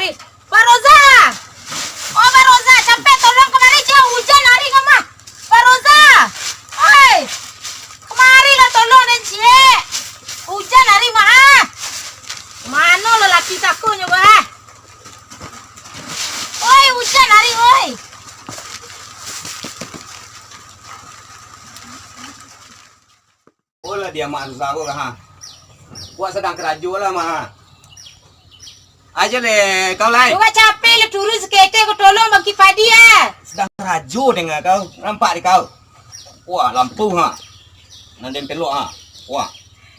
kemari. Pak Roza. Oh, Pak Roza, sampai tolong kemari Cik, hujan hari kamu. Pak Roza. Oi. Kemari lah tolong dan Cik. Hujan hari mah. Mana lo laki takut nyoba. Oi, hujan hari oi. Oh lah dia mak susah aku lah ha. Gua sedang kerajo lah mah. Aja deh kau lai. Gua capek lah turun sekete kau tolong bagi padi ya. Sedang kerajo dengar kau. Nampak di kau. Wah lampu ha. Nanti peluk ha. Wah.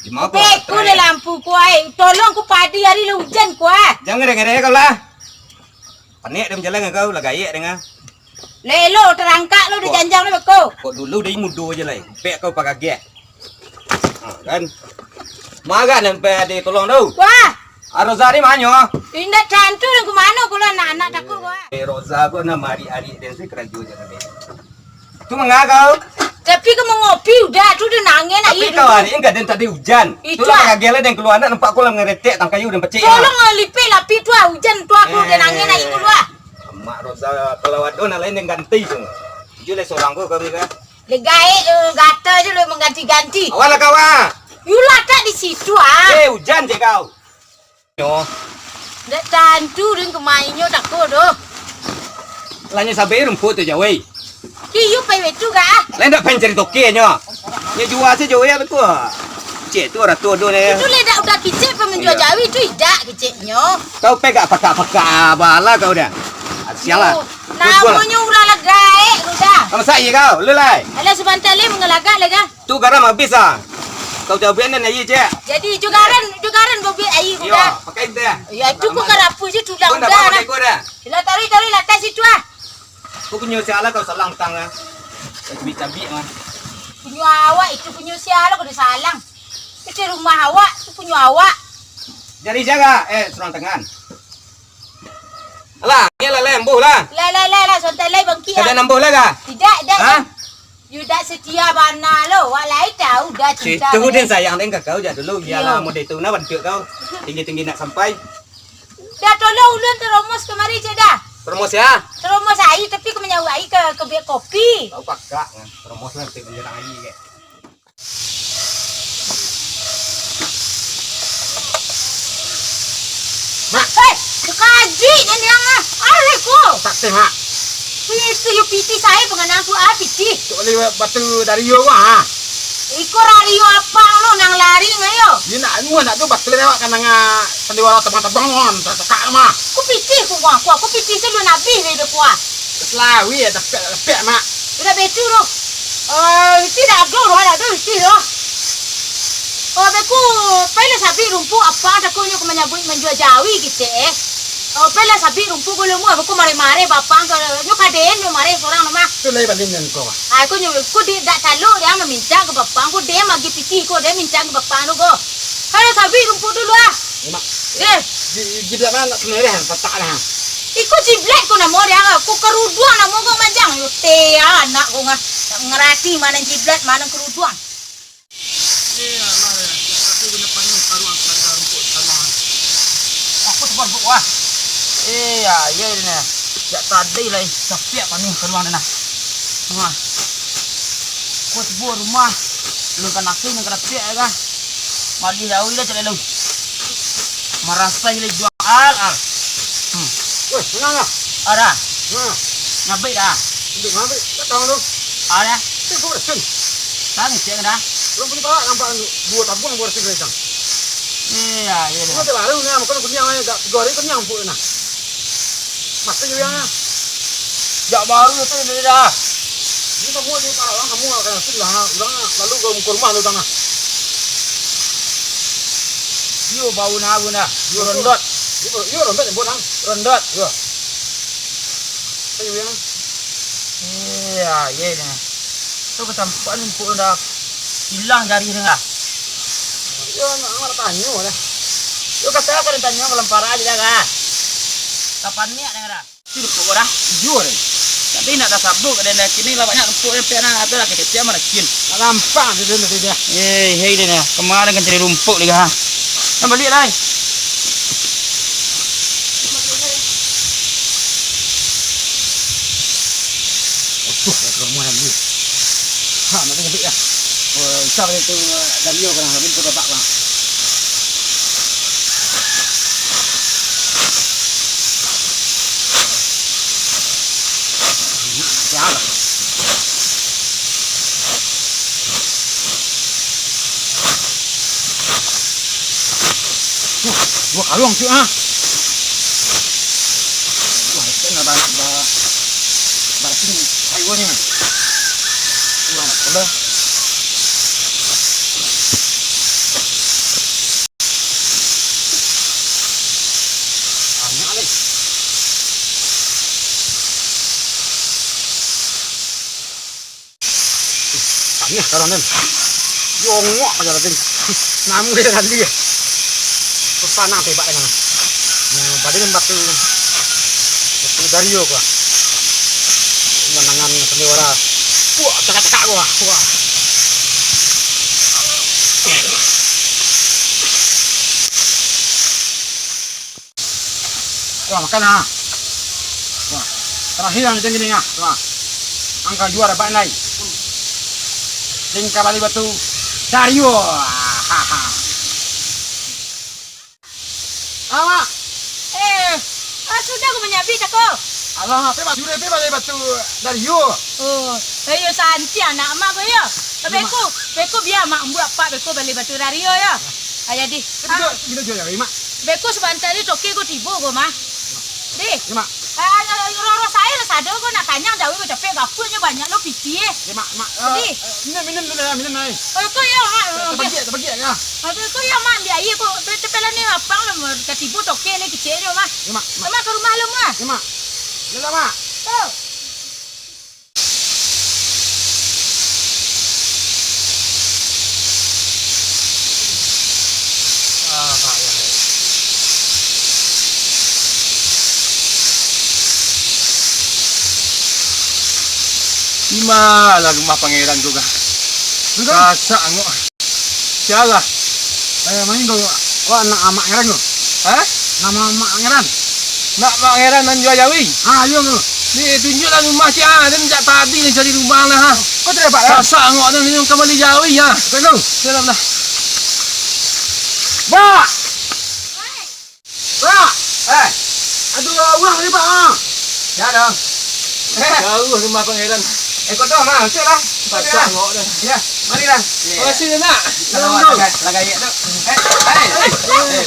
Gimana Beku le lampu kuai. Tolong ku padi hari le hujan kuai. Jangan dengar kau lah. Panik dia berjalan dengan kau lah gayak dengar. Lelo terangkat lo di janjang lo beku. Kok dulu dia mudo aja lah. Pek kau pakai gek. Kan. Maga nempe di tolong tu. Wah. Roza ni mana? Indah cantu dan ke mana pula anak-anak takut kuai. Roza aku nama adik-adik dan si kerajo je tadi. Tu mengagau. Tapi kau mau ngopi udah tu dia nangis nak Tapi kau hari enggak dan tadi hujan. Itu Tu lah kagak dan keluar anak nampak aku lah ngeretek tang kayu dan pecik. tolong lipih lapi tu hujan tu aku dia nangis nak ikut lu. Mak Roza kalau ada nak lain yang ganti tu. Jule seorang kau kami kan. Legai gata je lo mengganti-ganti. Awal lah kau ah. Yulah tak di situ Hujan je kau. Yo. Dak cantu dan kemainnya takut doh. Lanya sampai rumput tu jauh. Kiyu pai wetu ga. Lain dak pencari toke nyo. Nya jual saja jauh ya betul. Cik tu orang tua do ni. Itu le dak udah kicik pemenjual jawi tu idak kiciknya. Kau pegak pakak-pakak bala kau dah. Sialah. Namanya ulah legai udah. Kamu saya kau, lelai. Alah sebentar le mengelagak lega. Tu garam habis ah. Kau jauh biar ni je. Jadi jugaran bobi air Yo, udah. pakai dia. Ya itu kau karapu je tulang Kau dah udah. pakai kau dah. Sila tarik latas situ Kau punya sialah kau salang tang ah. Cabik-cabik mah. Punya awak itu punya siala kau dah salang. Itu rumah awak, itu punya awak. Jari jaga, serang tangan. Alah, ni lah lembuh lah. Lah, sontai lai bangki. Kada nambuh lah kah? Tidak. Ha? You dah setia bana lo, wak lai tahu dah cinta. Situ dia sayang dengan kau je dulu. Iyalah Yo. model tu nak bantu kau. Tinggi-tinggi nak sampai. Dah tolong ulun teromos kemari je dah. Promos ya. Teromos air tapi kau menyawa air ke biar kopi. Kau pakak. Promos lah kita jarang lagi ke. Mak, kaji dan yang ko. Tak sehat. Itu you piti saya pengenang tu piti. Tu boleh batu dari yo ah. Iko radio apa lo nang lari ngayo? Dia nak nak tu batu lewat kan nang sandiwara tebang-tebang on tak mah. Ku piti ku piti sebelum nabi hidup ku. Selawi ya tepek mak. Udah betul lo. Tidak agak lo ada tu lo. Oh beku, pala sabi rumpu apa tak kunyo menyambut menjual jawi gitu Oh pala sabi rumpu boleh mu aku mare-mare bapang ke nyo kaden nyo mare seorang nama. Tu lagi banding dengan kau. Aku nyo ku di dak talu dia meminta ke bapang ku dia magi piti ku dia minta ke bapang lu go. Kalau sabi rumpu dulu Mak. Jiblek mana nak semerah tak lah. Iku jiblek ku namo dia aku keruduan namo go manjang yo te anak ku ngerati mana jiblek mana keruduan. Aku sebab buat wah. Ya ni. Jak tadi lah sepiak panih keluar dah. Ha. Kau buat rumah. Lu kan aku nak kena piak kan. Mali jauh dah cari lu. Merasa ile jual al. Weh, senang ah. Ada. Ngabik dah. Ngabik ngabik. Datang tu. Ada. Tu kau sen. Tang cek dah. Belum punya bawa nampak dua tabung buat segera sang. Iya, iya. Kau tu baru ni, makanya kunyang ni, goreng kunyang pun na. Masa je yang. Jak baru tu ni dah. Ni kamu ni kalau kamu akan sudah, lalu kau muka rumah tu tengah. Yo bau na. Yo rondot. Yo rondot yang bonang. Rondot. Yo. Ayo yang. Iya, iya ni. Tu macam apa ni pun dah hilang jari dengar. Yo nak tanya lah. Yo kata akan tanya kalau para aja dah. Kapan ni dengar? Tidur kau dah. Jual. Tapi nak dah sabuk ada nak kini lah banyak rumput yang pernah ada lah kecil mana kin. Nampak tu dia. Hei dia ni. Kemarin kan cari rumput lagi ha. Nak balik lah. Ha, macam ni ya. Isa itu Dario kan, habis tu babak bang. Ya lah. Buat kalung tu ah. Wah, kena sini haiwan ni. Wah, ada. Banyak lagi. Banyak sekarang ni. Yongok aja tadi. Namu dia tadi. Susana tebak dengan. Badai batu Dario gua. Menangan seniora. Wah, cakak-cakak gua. Wah. Wah, makan ah. Wah. Terakhir yang gini ah. Wah. Angka juara banyak naik. Tingkah balik batu Dario. Haha. Awak. Sudah aku menyabi cakap. Alah, pe batu batu Dario. Oh, ayo santi anak mak ko ya. Beku biar mak buat apa beku balik batu Dario ya. Ayah di. Kita jual ya, mak. Beku sebentar ni toke ko tibo ko mah. Di. Ya, mak. Roro saya lah sadar ko nak kanyang jauh ko capek gapunya banyak lo pipi eh. Ya, mak. Di. Minum dulu ya, minum naik. Oh, ko ya mak. Terbagi ya. Ko ya mak dia iya ko tepelan ni apa lo ketibo toke ni kecil ni mah. Ya, mak. Mak ke rumah lo mah. Ya, mak. Lala, mak. Tuh. Pak ya. Imalah rumah pangeran juga. Kasak ngok. Sialah. Main kau. Wah, nak amak pangeran kau. Hah? Nama amak pangeran. Nak pangeran dan jual Jawi. Ah, iya kau. Ni tunjuklah rumah si A dan jak tadi ni cari rumah lah ha. Kau tidak pak. Kasak ngok dan ni kembali Jawi ha. Betul. Dalam dah. Ba. Ba. Aduh, ulang ni pak ha. Ya dah. Jauh rumah pangeran. Kau tahu mah, cek lah. Pasang ngok dah. Ya, marilah. Terima kasih nak. Lagai tu.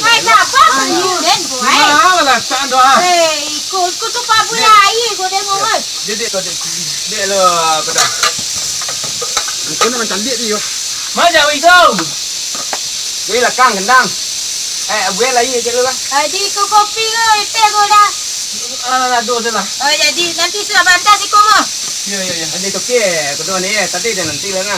Hai siapa you den boy? Mana lah tak doa. Ikut tu pak bulai ko den ngomong. Dia kau dia lo apa dah. Kau nak macam dia dia. Mana jauh itu? Dia lah kang gendang. Abuel lagi je lah. Di ko kopi ko teh ko dah. Aduh dah lah. Oh jadi nanti sudah bantas iko mo. Ya. Ada tu ke? Kedua ni tadi dan nanti lah nah.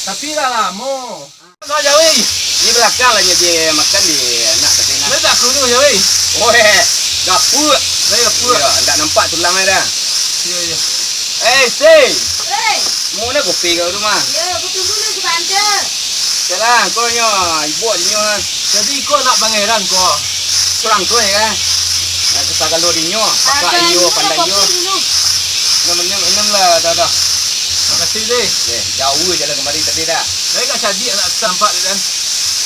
Tapi lah mo. Kau jauh. Ni belakang lah dia makan di nak tadi nak. Letak aku tu jauh. Oh dapur. Saya dapur. Ya, tak nampak tulang dah. Ya. Say. Mau nak kopi kau rumah? Ya, aku tunggu dulu sebentar. Jalan kau nyo, ibu dinyo. Jadi kau nak pangeran kau. Kurang tu ya. Nak kita kalau dinyo, pakai iyo pandai iyo. Enam lah dah. Makasih deh. Jauh jalan kemari tadi dah. Saya kat Syadik nak sampak dan.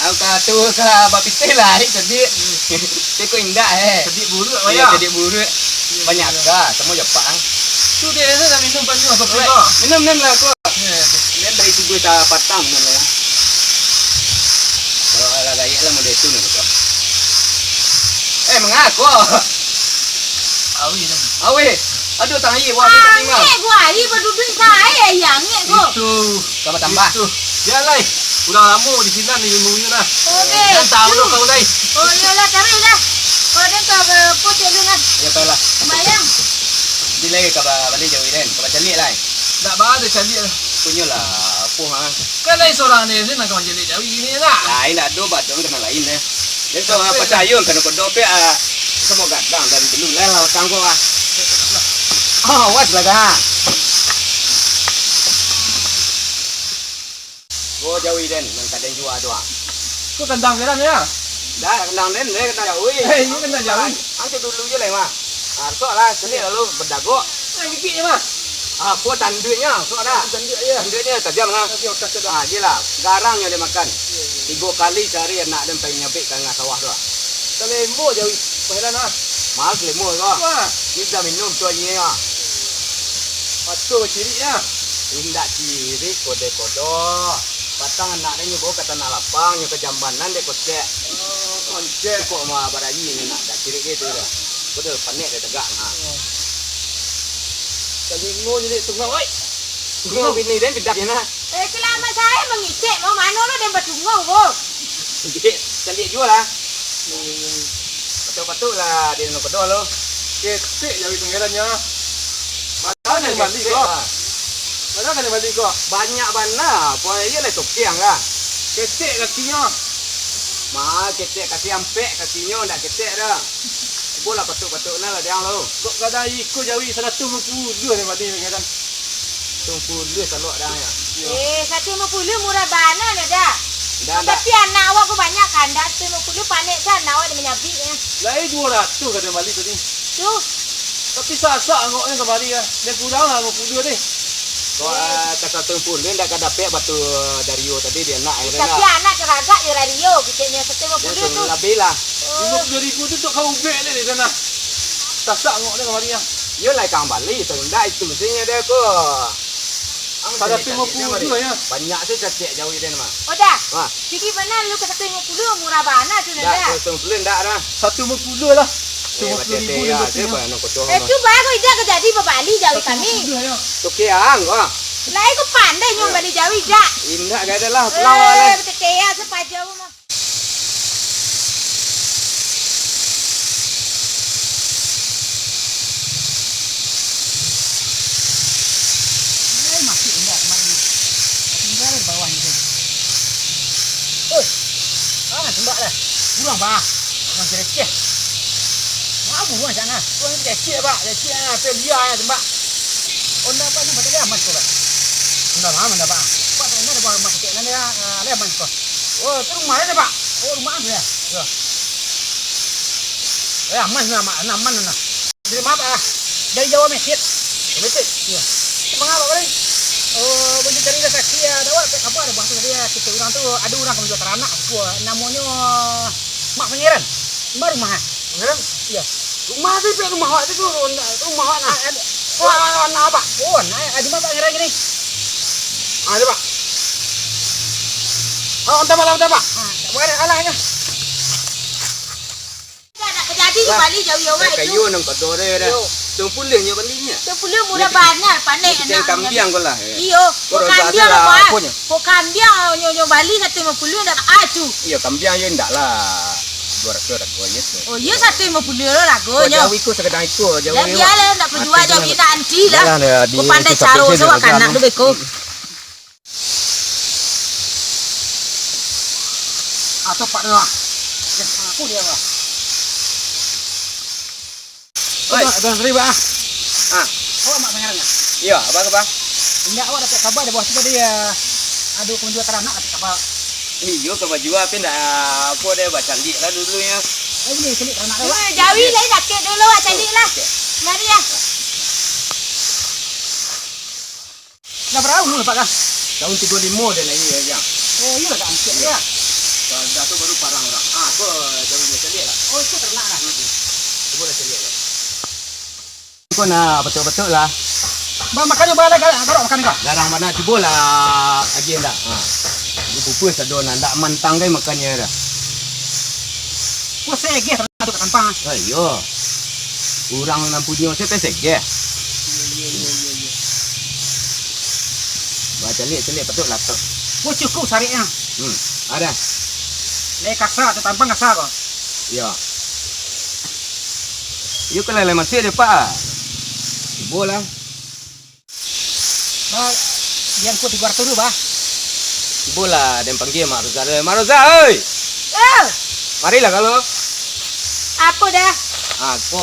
Aku kata ke bapiteh lah Syadik. Teko indah Syadik buruk apa ya? Syadik buruk. Banyak dah, semua Jepang. Tu dia dah minum panjang apa kau? Minum lah kau. Dia dari tu gue tak patang lah. Kalau ala gaya lah model tu nak kau. Mengaku. Awi. Aduh tangan ye buat tadi mah. Gua hari berduduk saya yang go. Itu tambah. Ya lai. Udah lama di sini ni ilmunya dah. Okey. Dan tahu dah kau lai. Oh iyalah cari dah. Oh dan kau putih dengan. Ya tahu lah. Bayang. Di lagi kau balik jauh dan kau calik lai. Tak ada calik lah. Punya lah. Apa ha? Kan lai seorang ni nak kau calik jauh gini lah. Lain ada badong kena lain eh. Jadi kau percaya kena kau dope semua gadang dari dulu lah kau kau ah. Oh, was lah dah. Gua jauh den, nang kadang jual tu ah. Kau kandang kan ya? Dah kandang den, dia kandang jauh. Ini kandang jauh. Angkat dulu je lah mah. Sok lah, sini lalu berdago. Nah, dikit je mah. Aku tanduknya, sok dah. Tanduknya tajam ha. Jelah. Garangnya dia makan. 3 kali sehari anak dia pengen nyabik kat sawah tu. Lembo je paheran ah. Mas lemur kau. Wah, Ni dah minum tu ye ah. patut ciriknya. Indak ciri kode-kodo. Patang anak dia nyubo kat tanah lapang, nyu ke jambanan dia kocek. Koncek. Kok mah barayi ni nak dak ciri dia tu dah. Kode panik dia tegak ha. Jadi ngô jadi tunggang oi. Tunggu bini dia pindah dia nak. Selama saya mengicik, mau mana lo dan bertunggu wo. Calik jual lah. Patut-patut lah dia nak kedua lo. Ketik jadi pengerannya. Mana ni balik kau? Mana kan balik kau? Banyak bana, puan dia lah tokiang lah. Ketik kakinya. Mah ketek kaki ampek kakinya ndak ketek dah. Bola patut-patut lah dia lo. Kok kadang ikut jawi 150 ni balik pengeran. Tunggu dulu salok dah ya. 150 murah bana ni dah. Dah dah. Tapi anak awak aku banyak kan, dah 150 panik kan anak awak dia menyabik. Lain 200 kata balik tadi. Tu, Tapi sak-sak ngoknya kembali ah. Dia kurang lah 52 ni. Kau kata tunggu dulu ndak kada pek batu Dario tadi dia nak air tapi nak. anak ceragak je radio, kecilnya 150 Dia tu. suruh lebih lah. 50,000 tu tok kau ubek ni di sana. Sak-sak ngoknya kembali ah. Yo lai kang balik tu ndak itu mestinya dia ko. 150 ya. Banyak tu ketek jauh dia mah. Oh dah. Ha. Jadi benar lu ke 150 murah bana tu Dah dah. tunggu ndak dah. 150 lah. Macam 150,000 dia ni dia apa nak kotor. Tu baru ida ke jadi berbali jawi kami. 150 ya. Tokiang kau. Lai aku pandai nyong bali jawi dak. Indak gada lah pulang lah. Betul ya sepaja mah. Masih indah kemarin. Tinggal di bawah ni. Tembak dah. Buruan bah. Orang receh. Mau buruan sana. Orang receh bah. Receh ah, pelia ya tembak. Onda apa ni macam dia aman kau. Onda mana dah bah. Pak tu ada bawa masuk ni ya. Ada aman kau. Oh, tu rumah dia bah. Oh, rumah tu ya. Aman aman nah. Jadi maaf ah. Dari Jawa Mesir. Mesir. Ya. Mengapa kau ni? Oh, boleh cari dah saksi ya. Dah awak apa ada bahasa dia. Kita orang tu ada orang kami jual teranak aku namanya Mak Pangeran. Baru rumah. Pangeran? Iya. Rumah tu pek rumah awak tu rumah awak nak. Oh, anak apa? Oh, ada Mak Pangeran gini. Ada pak. Oh, entah pak. Bukan alahnya. Dah nak jadi kembali jawi awak itu. Kayu nang kotor dia dah. Tungpulnya balinya. 10 murah bana panik Kita kambing kau lah. Iyo, Kau kambing rasa apa? punya. Kambing nyo Bali 150 dah tu. Iya kambing je ndak lah. 200 kau ya. Oh, iya 150 lah Kau gonya. jauh ikut sekedar ikut jauh. Dah biarlah nak berjual jawi nak anti lah. Di Kau pandai caro sewak kanak tu beko. Atau Pak Dewa. Aku dia lah. Oi, Abang Seribu ah. ah, Mak Pangeran ya. iya, apa? Ini awak dapat kabar dari bawah dia. Ada penjual teranak dapat kabar. Iyo ke baju apa ndak apa dia baca candik lah dulunya. Ini celik teranak dia. Jawi lain sakit dulu awak cari lah. Mari ya. Dah berapa umur Pak dah? Tahun 35 dia lagi ya. Oh, iya dah angkat ya. Dah tu baru parang orang. Ah, kau jauhnya candik lah. Oh, itu teranak lah. Cuba dah candik lah. Kau nak betul-betul lah. Bang makannya balik garuk makan kau. Garang mana cuba lah aje ndak. Ha. Ni pupus adon ndak mantang kai makannya dah. Wah, segeh teranak tu kat tampang. Ayo. Orang nak punya saya pesek. Baca celik betul lah tu. Wah, cukup sariknya. Ada. Lek kasar tu tampang kasar kau. Ya. You kalau le masih ada pak. Bola. Bah, yang ku 300 dulu bah. Bola dan panggil Mak Roza. Mak Roza, oi. Marilah kalau. Apa dah? Aku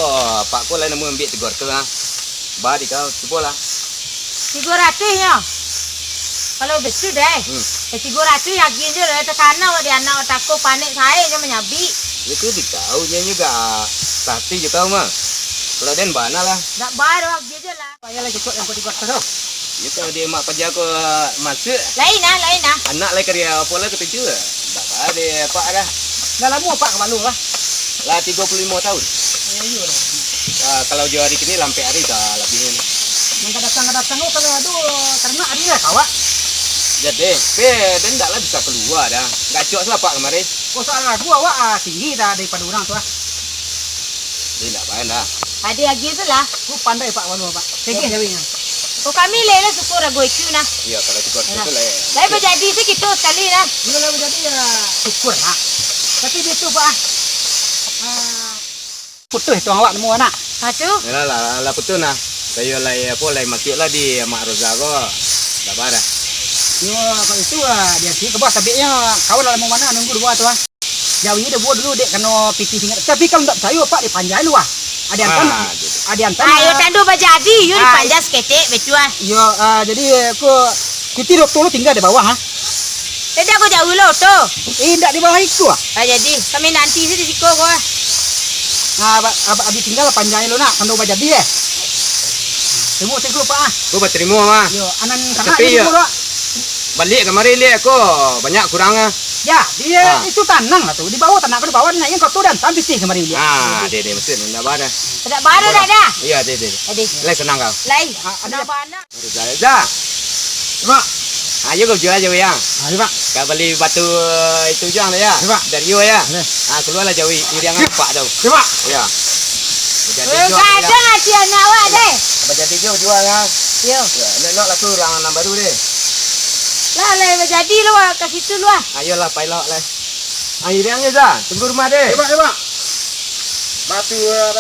pak ku lain nemu ambil 300 ah. Bah di kau bola. 300 nya. Kalau betul dah. 300 yakin je lah tekana awak dia anak takut panik saya je menyabi. Itu di kau nya juga. Pasti je kau mah. Kalau den bana lah. Tak bayar lagi je lah. Payah lagi cocok yang kau dibuat tu. Itu dia mak pajar ko masuk. Lain lah, lain lah. Anak lai kerja apa lah ketujuh. Tak ada pak dah. Dah lama pak ke Balu lah. Lah 35 tahun. Ya lah. Kalau jual hari kini lampai hari dah lebih ni. Yang kadang-kadang kalau aduh ternak hari lah kawak. Jadi, den tak lah bisa keluar dah. Enggak cocok lah pak kemarin. Kau soal lagu awak tinggi dah daripada orang tu ah. Dia tak payah dah. Ada lagi tu lah. Kau pandai pak Balu pak. Tegih jawabnya. Oh kami lela syukur aku itu nah. Ya kalau cukup itu lah. Saya berjadi segitu sekali lah. Bila lah jadi ya syukur lah. Tapi dia tu pak. Putus tu awak nemu anak. Satu. Lah betul nah. Saya lah apa lah makik lah di Mak Roza ko. Tak apa dah. Yo kalau itu dia sih ke bawah sabiknya kawan dalam mana nunggu dua tu ah. Jauh ini dia buat dulu dek kena piti tinggal. Tapi kalau tak percaya pak dipanjai lu ah. Ada antan. Ada antan. Ayo tandu berjadi, you dipanjas ketek betul ah. Yo jadi aku kita doktor tinggal di bawah ha. Jadi aku jauh lo tu. Tak di bawah itu ah. Jadi kami nanti sih di siko ko. Abi tinggal panjai lu nak kando jadi eh. Semua saya lupa ah. Kau berterima mah. Yo anan sana Tapi ya. dulu. Balik kemarin lihat aku banyak kurang ah. Ya, dia itu tanang lah tu. Di bawah tanah ke di bawah naiknya kau tu dan sampai sih kemarin dia. Dia mesti nak ada. Tidak baru dah dah. Iya, dia. Jadi. Lai senang kau. Lain. Ada Ada mana? Dah. Pak. Ayo kau jual aja ya. Ayo pak. Kau beli batu itu jang lah ya. Pak. Dari you ya. Boleh. Keluarlah jauh yang pak tu. Pak. Ya. Kadang hati anak awak deh. Berjadi jual ya. Yo. Ya, nak lah tu orang baru deh. Lah lah berjadi lu ke situ lu ah. Ayolah pilot lah. Akhirnya dah, tunggu rumah deh. Pak. Batu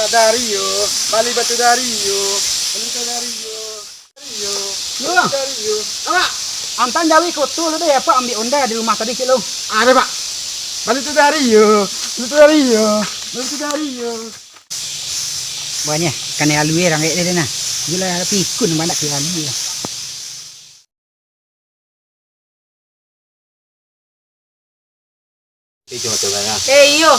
dari yo, Bali batu dari yo. Bali batu dari yo. Yo. Pak. Antan jawi kotu lu deh pak ambil onda di rumah tadi kilo. Ada pak. Bali batu dari yo. Batu dari yo. Batu dari yo. Banyak kan ya alue orang kayak dia nah. Gila pikun banyak ke alue. Itu coba ya. Yo.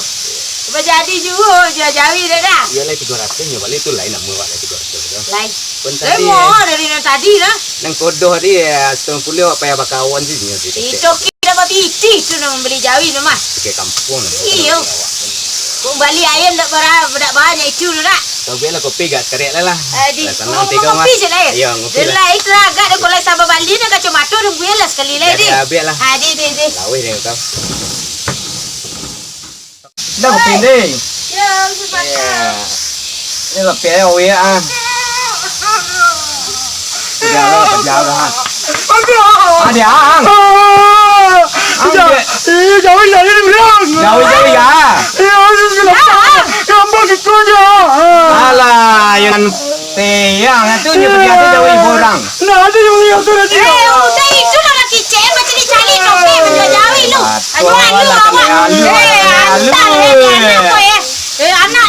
Berjadi juga jauh-jauh dah dah. Iya lah 300 nya balik tu lain nak muat lah 300 tu. Lain. Pun Saya tadi. mau dari tadi lah. Nang kodoh dia 90 apa ya bakawan sih nya Itu kira babi itu tu nak membeli jauh tu mah. ke kampung. Iyo. Kembali ayam tak banyak itu dah. Kau bela kopi gat karek lah. Di Senang tiga mah. kopi je lah. Iya, ngopi lah. Lah itu agak dah kalau sabar Bali dah kacamata dah buelah sekali lah Jadi di. habis lah. Di. Lawe dia kau. Dah kopi deh. Ya, cepat. Ini lebih oh ya ah. Sudah lah jauh dah. Ada ang. Jauh dari bilang. Jauh ya. Gampang gitu aja. Alah, yang teyang itu dia berjati jauh ibu orang. Nah, ada yang lihat tu lagi. Udah itu lah lagi cek macam dicari topi menjauh lu. Ayo awak. Antar anak kau ya. Anak